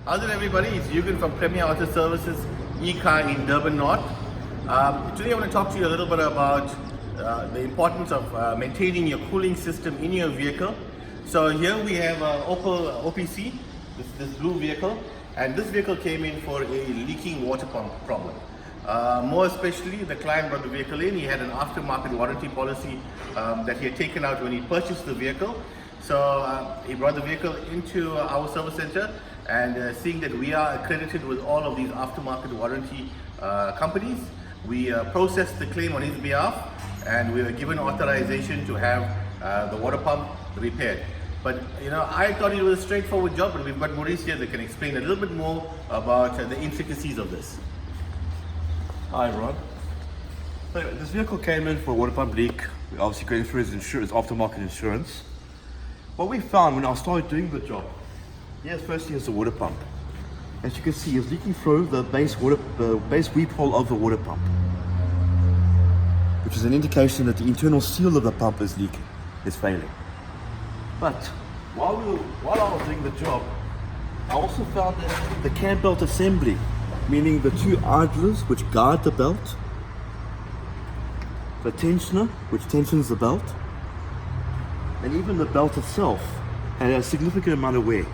How's it, everybody? It's Yugan from Premier Auto Services, e-car in Durban North. Today I want to talk to you a little bit about the importance of maintaining your cooling system in your vehicle. So here we have Opel OPC, this blue vehicle, and this vehicle came in for a leaking water pump problem. More especially, the client brought the vehicle in. He had an aftermarket warranty policy that he had taken out when he purchased the vehicle. So he brought the vehicle into our service center, and seeing that we are accredited with all of these aftermarket warranty companies, we processed the claim on his behalf, and we were given authorization to have the water pump repaired. But you know, I thought it was a straightforward job, but we've got Maurice here that can explain a little bit more about the intricacies of this. Hi everyone. So this vehicle came in for a water pump leak. We're obviously going through his insurance, aftermarket insurance. What we found when I started doing the job, firstly is the water pump. As you can see, it's leaking through the base weep hole of the water pump, which is an indication that the internal seal of the pump is leaking, is failing. But while I was doing the job, I also found that the cam belt assembly, meaning the two idlers which guide the belt, the tensioner which tensions the belt, and even the belt itself had a significant amount of wear.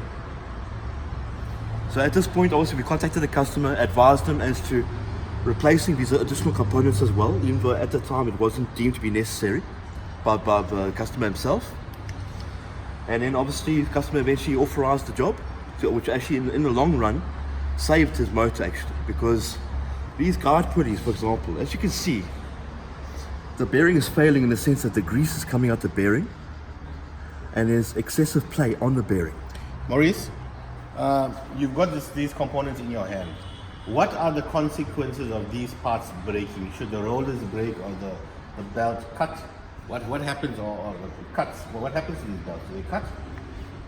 So at this point, obviously, we contacted the customer, advised them as to replacing these additional components as well, even though at the time it wasn't deemed to be necessary by the customer himself. And then obviously the customer eventually authorized the job, which actually in the long run saved his motor actually, because these guide pulleys, for example, as you can see, the bearing is failing in the sense that the grease is coming out the bearing and there's excessive play on the bearing. Maurice, you've got these components in your hand. What are the consequences of these parts breaking? Should the rollers break or the belt cut? What happens, or cuts? What happens to these belts? Do they cut?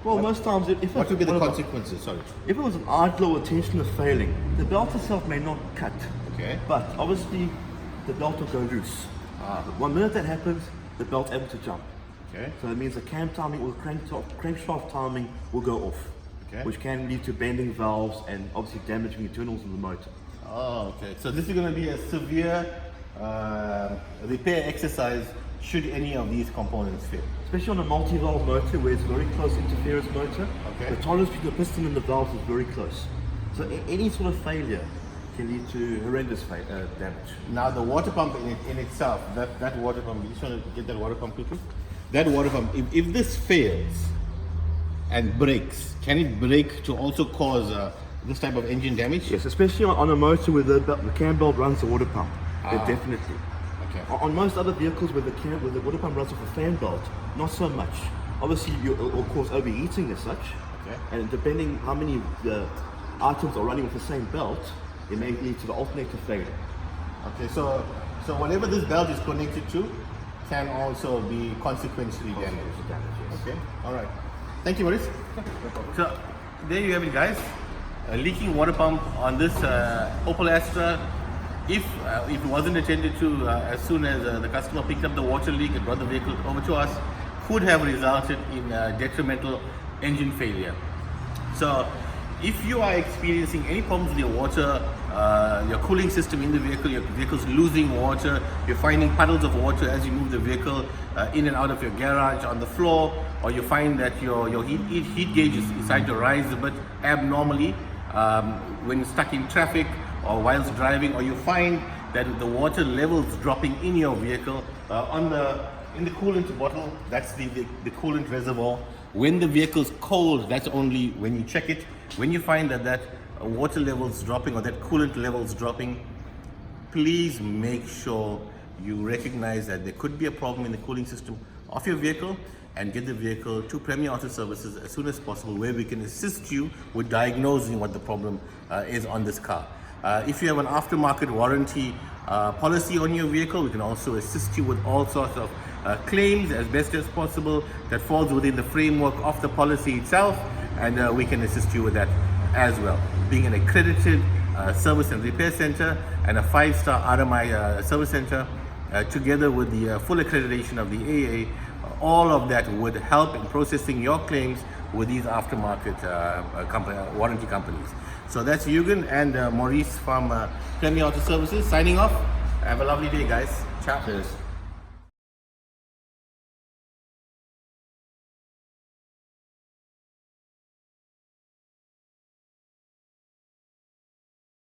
Well, most times, what would be the consequences? Sorry. If it was an idler or tensioner failing, the belt itself may not cut. Okay. But obviously, the belt will go loose. One minute that happens, the belt's able to jump. Okay. So it means the cam timing or crankshaft timing will go off. Okay. Which can lead to bending valves and obviously damaging internals of the motor. Oh, okay. So this is going to be a severe repair exercise should any of these components fail. Especially on a multi-valve motor where it's a very close interference motor. Okay. The tolerance between the piston and the valves is very close. So any sort of failure can lead to horrendous damage. Now the water pump in itself, that water pump, you just want to get that water pump quickly? That water pump, if this fails and breaks, can it break to also cause this type of engine damage? Yes, especially on a motor where the cam belt runs the water pump. Definitely. Okay. On most other vehicles where the water pump runs off a fan belt, not so much. Obviously, you'll cause overheating as such. Okay. And depending how many items are running with the same belt, it may lead to the alternator failure. Okay, so whatever this belt is connected to can also be consequentially damaged. Yes. Okay, all right. Thank you, Maurice. So there you have it, guys. A leaking water pump on this Opel Astra. If it wasn't attended to as soon as the customer picked up the water leak and brought the vehicle over to us, could have resulted in detrimental engine failure. So if you are experiencing any problems with your water, your cooling system in the vehicle, your vehicle's losing water, you're finding puddles of water as you move the vehicle in and out of your garage, on the floor, or you find that your heat gauge is deciding to rise a bit abnormally when you're stuck in traffic or whilst driving, or you find that the water levels dropping in your vehicle in the coolant bottle, that's the coolant reservoir. When the vehicle's cold, that's only when you check it. When you find that water levels dropping or that coolant levels dropping, please make sure you recognize that there could be a problem in the cooling system of your vehicle, and get the vehicle to Premier Auto Services as soon as possible, where we can assist you with diagnosing what the problem is on this car. If you have an aftermarket warranty policy on your vehicle, we can also assist you with all sorts of claims as best as possible that falls within the framework of the policy itself, and we can assist you with that as well. Being an accredited service and repair center and a 5-star RMI service center, together with the full accreditation of the AA, all of that would help in processing your claims with these aftermarket warranty companies. So that's Yugan and Maurice from Premier Auto Services signing off. Have a lovely day, guys. Ciao. Cheers.